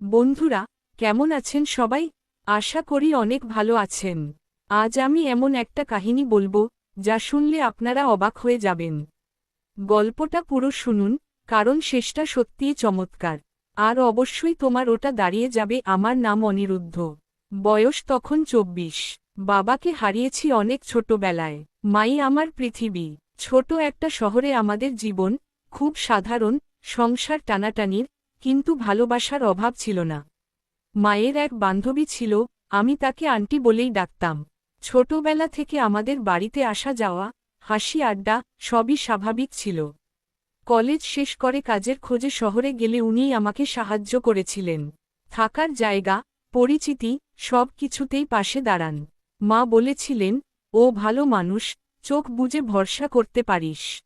বন্ধুরা, কেমন আছেন সবাই? আশা করি অনেক ভালো আছেন। আজ আমি এমন একটা কাহিনী বলবো যা শুনলে আপনারা অবাক হয়ে যাবেন। গল্পটা পুরো শুনুন, কারণ শেষটা সত্যিই চমৎকার। আর অবশ্যই তোমার ওটা দাঁড়িয়ে যাবে। আমার নাম অনিরুদ্ধ। বয়স তখন 24। বাবাকে হারিয়েছি অনেক ছোটবেলায়। মাই আমার পৃথিবী। ছোট একটা শহরে আমাদের জীবন, খুব সাধারণ, সংসার টানাটানির, কিন্তু ভালোবাসার অভাব ছিল না। মায়ের এক বান্ধবী ছিল, আমি তাকে আন্টি বলেই ডাকতাম। ছোটবেলা থেকে আমাদের বাড়িতে আসা যাওয়া, হাসি আড্ডা, সবই স্বাভাবিক ছিল। কলেজ শেষ করে কাজের খোঁজে শহরে গেলে উনিই আমাকে সাহায্য করেছিলেন। থাকার জায়গা, পরিচিতি, সব কিছুতেই পাশে দাঁড়ান। মা বলেছিলেন, ও ভালো মানুষ, চোখ বুজে ভরসা করতে পারিস।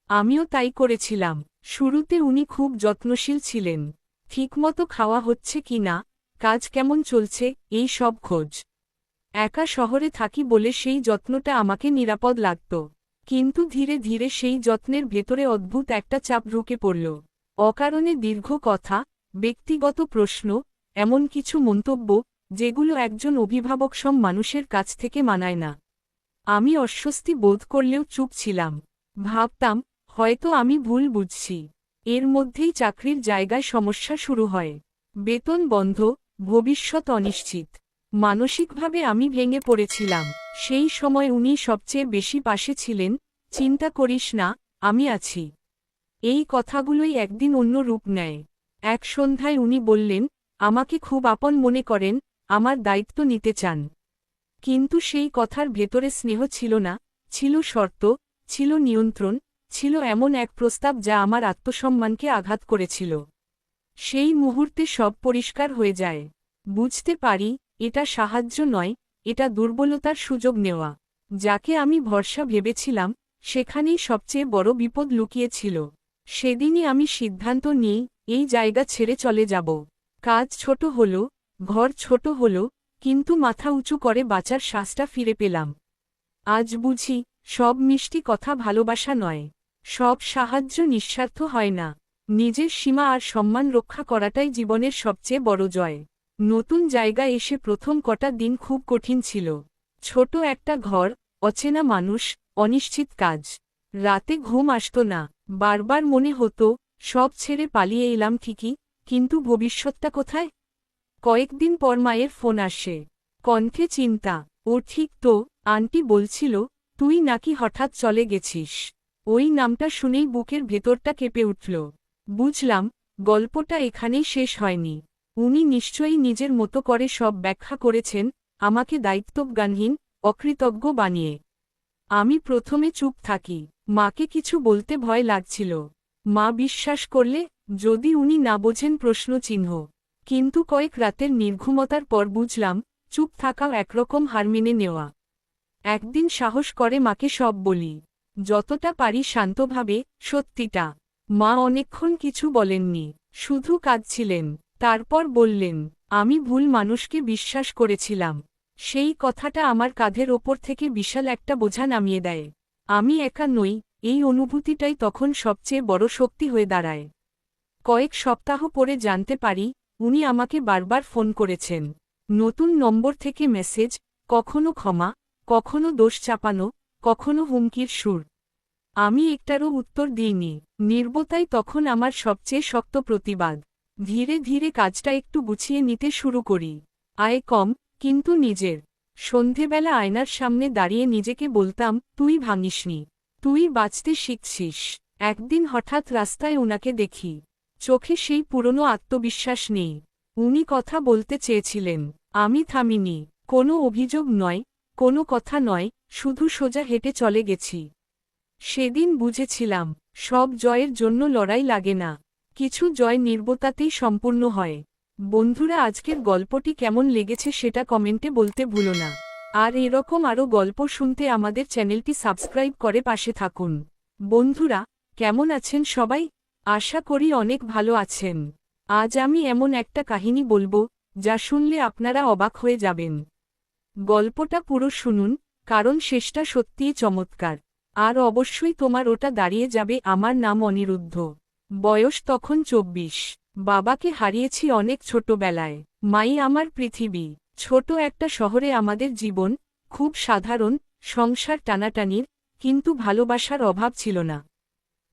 আমিও তাই করেছিলাম। শুরুতে উনি খুব যত্নশীল ছিলেন। ঠিকমতো খাওয়া হচ্ছে কি না, কাজ কেমন চলছে, এই সব খোঁজ। একা শহরে থাকি বলে সেই যত্নটা আমাকে নিরাপদ লাগত। কিন্তু ধীরে ধীরে সেই যত্নের ভেতরে অদ্ভুত একটা চাপ ঢুকে পড়ল। অকারণে দীর্ঘ কথা, ব্যক্তিগত প্রশ্ন, এমন কিছু মন্তব্য, যেগুলো একজন অভিভাবকসম মানুষের কাছ থেকে মানায় না। আমি অস্বস্তি বোধ করলেও চুপ ছিলাম। ভাবতাম, হয়তো আমি ভুল বুঝছি। এর মধ্যেই চাকরির জায়গায় সমস্যা শুরু হয়। বেতন বন্ধ, ভবিষ্যৎ অনিশ্চিত। মানসিকভাবে আমি ভেঙে পড়েছিলাম। সেই সময় উনি সবচেয়ে বেশি পাশে ছিলেন। চিন্তা করিস না, আমি আছি। এই কথাগুলোই একদিন অন্য রূপ নেয়। এক সন্ধ্যায় উনি বললেন, আমাকে খুব আপন মনে করেন, আমার দায়িত্ব নিতে চান। কিন্তু সেই কথার ভেতরে স্নেহ ছিল না, ছিল শর্ত, ছিল নিয়ন্ত্রণ, ছিল এমন এক প্রস্তাব যা আমার আত্মসম্মানকে আঘাত করেছিল। সেই মুহূর্তে সব পরিষ্কার হয়ে যায়। বুঝতে পারি, এটা সাহায্য নয়, এটা দুর্বলতার সুযোগ নেওয়া। যাকে আমি ভরসা ভেবেছিলাম, সেখানেই সবচেয়ে বড় বিপদ লুকিয়েছিল। সেদিনই আমি সিদ্ধান্ত নিই, এই জায়গা ছেড়ে চলে যাব। কাজ ছোট হল, ঘর ছোট হল, কিন্তু মাথা উঁচু করে বাঁচার শ্বাসটা ফিরে পেলাম। আজ বুঝি, সব মিষ্টি কথা ভালোবাসা নয়। সব সাহায্য নিঃস্বার্থ হয় না। নিজের সীমা আর সম্মান রক্ষা করাটাই জীবনের সবচেয়ে বড় জয়। নতুন জায়গায় এসে প্রথম কটা দিন খুব কঠিন ছিল। ছোট একটা ঘর, অচেনা মানুষ, অনিশ্চিত কাজ। রাতে ঘুম আসত না। বারবার মনে হতো, সব ছেড়ে পালিয়ে এলাম ঠিকই, কিন্তু ভবিষ্যৎটা কোথায়? কয়েকদিন পর মায়ের ফোন আসে। কণ্ঠে চিন্তা। ও ঠিক তো, আন্টি বলছিল, তুই নাকি হঠাৎ চলে গেছিস। ওই নামটা শুনেই বুকের ভেতরটা কেঁপে উঠল। বুঝলাম, গল্পটা এখানেই শেষ হয়নি। উনি নিশ্চয়ই নিজের মতো করে সব ব্যাখ্যা করেছেন, আমাকে দায়িত্বজ্ঞানহীন, অকৃতজ্ঞ বানিয়ে। আমি প্রথমে চুপ থাকি। মাকে কিছু বলতে ভয় লাগছিল। মা বিশ্বাস করলে, যদি উনি না বোঝেন প্রশ্নচিহ্ন। কিন্তু কয়েক রাতের নির্ঘুমতার পর বুঝলাম, চুপ থাকাও একরকম হার মেনে নেওয়া। একদিন সাহস করে মাকে সব বলি। যতটা পারি শান্তভাবে, সত্যিটা। মা অনেকক্ষণ কিছু বলেননি, শুধু কাঁদছিলেন। তারপর বললেন, আমি ভুল মানুষকে বিশ্বাস করেছিলাম। সেই কথাটা আমার কাঁধের ওপর থেকে বিশাল একটা বোঝা নামিয়ে দেয়। আমি একা নই, এই অনুভূতিটাই তখন সবচেয়ে বড় শক্তি হয়ে দাঁড়ায়। কয়েক সপ্তাহ পরে জানতে পারি, উনি আমাকে বারবার ফোন করেছেন। নতুন নম্বর থেকে মেসেজ, কখনো ক্ষমা, কখনো দোষ চাপানো, কখনো হুমকির সুর। আমি একটারও উত্তর দিইনি। নীরবতাই তখন আমার সবচেয়ে শক্ত প্রতিবাদ। ধীরে ধীরে কাজটা একটু গুছিয়ে নিতে শুরু করি। আয় কম, কিন্তু নিজের। সন্ধেবেলা আয়নার সামনে দাঁড়িয়ে নিজেকে বলতাম, তুই ভাঙিসনি। তুই বাঁচতে শিখছিস। একদিন হঠাৎ রাস্তায় উনাকে দেখি। চোখে সেই পুরনো আত্মবিশ্বাস নেই। উনি কথা বলতে চেয়েছিলেন। আমি থামিনি। কোনো অভিযোগ নয়, কোনো কথা নয়, শুধু সোজা হেঁটে চলে গেছি। সেদিন বুঝেছিলাম, সব জয়ের জন্য লড়াই লাগে না। কিছু জয় নীরবতাতেই সম্পূর্ণ হয়। বন্ধুরা, আজকের গল্পটি কেমন লেগেছে সেটা কমেন্টে বলতে ভুলো না। আর এরকম আরও গল্প শুনতে আমাদের চ্যানেলটি সাবস্ক্রাইব করে পাশে থাকুন। বন্ধুরা, কেমন আছেন সবাই? আশা করি অনেক ভালো আছেন। আজ আমি এমন একটা কাহিনী বলবো, যা শুনলে আপনারা অবাক হয়ে যাবেন। গল্পটা পুরো শুনুন, কারণ শেষটা সত্যিই চমৎকার। আর অবশ্যই তোমার ওটা দাঁড়িয়ে যাবে। আমার নাম অনিরুদ্ধ। বয়স তখন 24। বাবাকে হারিয়েছি অনেক ছোটবেলায়। মাই আমার পৃথিবী। ছোট একটা শহরে আমাদের জীবন, খুব সাধারণ, সংসার টানাটানির, কিন্তু ভালোবাসার অভাব ছিল না।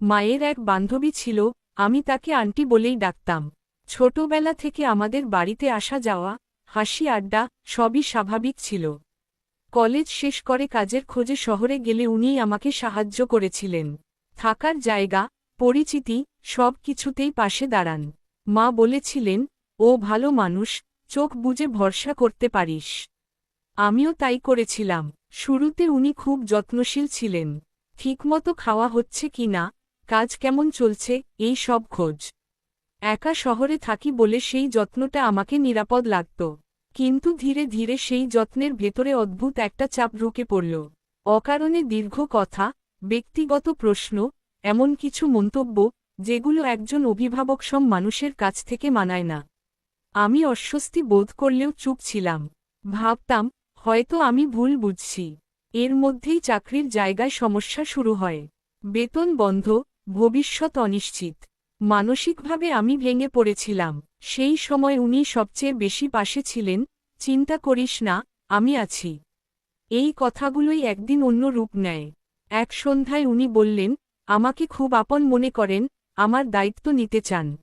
মায়ের এক বান্ধবী ছিল, আমি তাকে আন্টি বলেই ডাকতাম। ছোটবেলা থেকে আমাদের বাড়িতে আসা যাওয়া, হাসি আড্ডা, সবই স্বাভাবিক ছিল। কলেজ শেষ করে কাজের খোঁজে শহরে গেলে উনিই আমাকে সাহায্য করেছিলেন। থাকার জায়গা, পরিচিতি, সব কিছুতেই পাশে দাঁড়ান। মা বলেছিলেন, ও ভালো মানুষ, চোখ বুজে ভরসা করতে পারিস। আমিও তাই করেছিলাম। শুরুতে উনি খুব যত্নশীল ছিলেন। ঠিকমতো খাওয়া হচ্ছে কি না, কাজ কেমন চলছে, এই সব খোঁজ। একা শহরে থাকি বলে সেই যত্নটা আমাকে নিরাপদ লাগত। কিন্তু ধীরে ধীরে সেই যত্নের ভেতরে অদ্ভুত একটা চাপ ঢুকে পড়ল। অকারণে দীর্ঘ কথা, ব্যক্তিগত প্রশ্ন, এমন কিছু মন্তব্য, যেগুলো একজন অভিভাবকসম মানুষের কাছ থেকে মানায় না। আমি অস্বস্তি বোধ করলেও চুপ ছিলাম। ভাবতাম, হয়তো আমি ভুল বুঝছি। এর মধ্যেই চাকরির জায়গায় সমস্যা শুরু হয়। বেতন বন্ধ, ভবিষ্যৎ অনিশ্চিত। মানসিকভাবে আমি ভেঙে পড়েছিলাম। সেই সময় উনি সবচেয়ে বেশি পাশে ছিলেন। চিন্তা করিস না, আমি আছি। এই কথাগুলোই একদিন অন্য রূপ নেয়। এক সন্ধ্যায় উনি বললেন, আমাকে খুব আপন মনে করেন, আমার দায়িত্ব নিতে চান।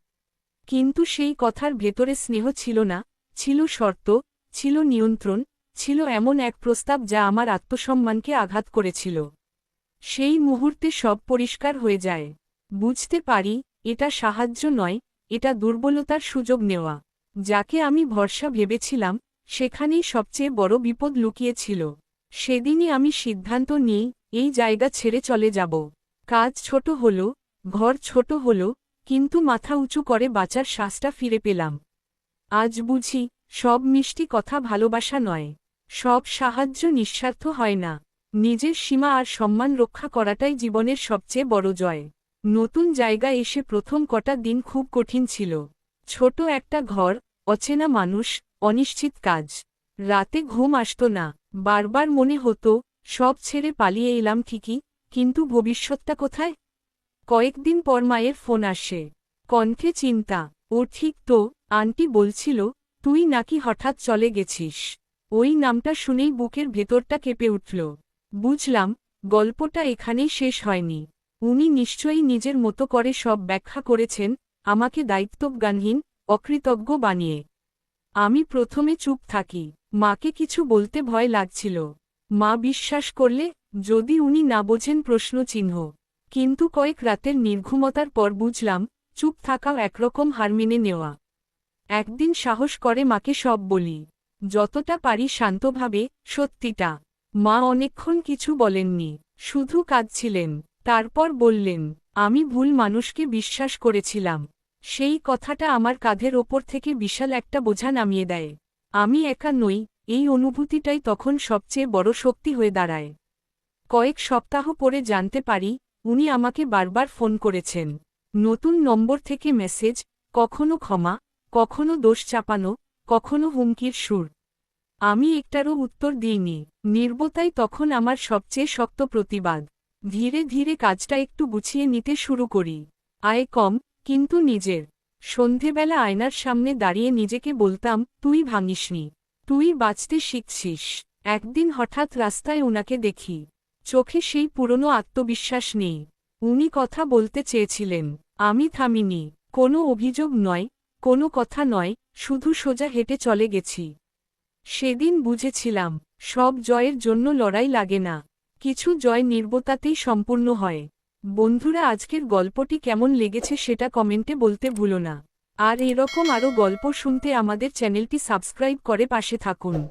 কিন্তু সেই কথার ভেতরে স্নেহ ছিল না, ছিল শর্ত, ছিল নিয়ন্ত্রণ, ছিল এমন এক প্রস্তাব যা আমার আত্মসম্মানকে আঘাত করেছিল। সেই মুহূর্তে সব পরিষ্কার হয়ে যায়। বুঝতে পারি, এটা সাহায্য নয়, এটা দুর্বলতার সুযোগ নেওয়া। যাকে আমি ভরসা ভেবেছিলাম, সেখানেই সবচেয়ে বড় বিপদ লুকিয়েছিল। সেদিনই আমি সিদ্ধান্ত নিই, এই জায়গা ছেড়ে চলে যাব। কাজ ছোট হল, ঘর ছোট হল, কিন্তু মাথা উঁচু করে বাঁচার শ্বাসটা ফিরে পেলাম। আজ বুঝি, সব মিষ্টি কথা ভালোবাসা নয়। সব সাহায্য নিঃস্বার্থ হয় না। নিজের সীমা আর সম্মান রক্ষা করাটাই জীবনের সবচেয়ে বড় জয়। নতুন জায়গায় এসে প্রথম কটা দিন খুব কঠিন ছিল। ছোট একটা ঘর, অচেনা মানুষ, অনিশ্চিত কাজ। রাতে ঘুম আসত না। বারবার মনে হতো, সব ছেড়ে পালিয়ে এলাম ঠিকই, কিন্তু ভবিষ্যৎটা কোথায়? কয়েকদিন পর মায়ের ফোন আসে। কণ্ঠে চিন্তা। ও ঠিক তো, আন্টি বলছিল, তুই নাকি হঠাৎ চলে গেছিস। ওই নামটা শুনেই বুকের ভেতরটা কেঁপে উঠল। বুঝলাম, গল্পটা এখানেই শেষ হয়নি। উনি নিশ্চয়ই নিজের মতো করে সব ব্যাখ্যা করেছেন, আমাকে দায়িত্বজ্ঞানহীন, অকৃতজ্ঞ বানিয়ে। আমি প্রথমে চুপ থাকি। মাকে কিছু বলতে ভয় লাগছিল। মা বিশ্বাস করলে, যদি উনি না বোঝেন প্রশ্নচিহ্ন। কিন্তু কয়েক রাতের নির্ঘুমতার পর বুঝলাম, চুপ থাকাও একরকম হার মেনে নেওয়া। একদিন সাহস করে মাকে সব বলি। যতটা পারি শান্তভাবে, সত্যিটা। মা অনেকক্ষণ কিছু বলেননি, শুধু কাঁদছিলেন। তারপর বললেন, আমি ভুল মানুষকে বিশ্বাস করেছিলাম। সেই কথাটা আমার কাঁধের ওপর থেকে বিশাল একটা বোঝা নামিয়ে দেয়। আমি একা নই, এই অনুভূতিটাই তখন সবচেয়ে বড় শক্তি হয়ে দাঁড়ায়। কয়েক সপ্তাহ পরে জানতে পারি, উনি আমাকে বারবার ফোন করেছেন। নতুন নম্বর থেকে মেসেজ, কখনো ক্ষমা, কখনো দোষ চাপানো, কখনো হুমকির সুর। আমি একটারও উত্তর দিইনি। নীরবতাই তখন আমার সবচেয়ে শক্ত প্রতিবাদ। ধীরে ধীরে কাজটা একটু গুছিয়ে নিতে শুরু করি। আয় কম, কিন্তু নিজের। সন্ধেবেলা আয়নার সামনে দাঁড়িয়ে নিজেকে বলতাম, তুই ভাঙিসনি। তুই বাঁচতে শিখছিস। একদিন হঠাৎ রাস্তায় উনাকে দেখি। চোখে সেই পুরনো আত্মবিশ্বাস নেই। উনি কথা বলতে চেয়েছিলেন। আমি থামিনি। কোনো অভিযোগ নয়, কোনো কথা নয়, শুধু সোজা হেঁটে চলে গেছি। সেদিন বুঝেছিলাম, সব জয়ের জন্য লড়াই লাগে না। কিছু জয় নীরবতাতেই সম্পূর্ণ হয়। বন্ধুরা, আজকের গল্পটি কেমন লেগেছে সেটা কমেন্টে বলতে ভুলো না। আর এরকম আরও গল্প শুনতে আমাদের চ্যানেলটি সাবস্ক্রাইব করে পাশে থাকুন।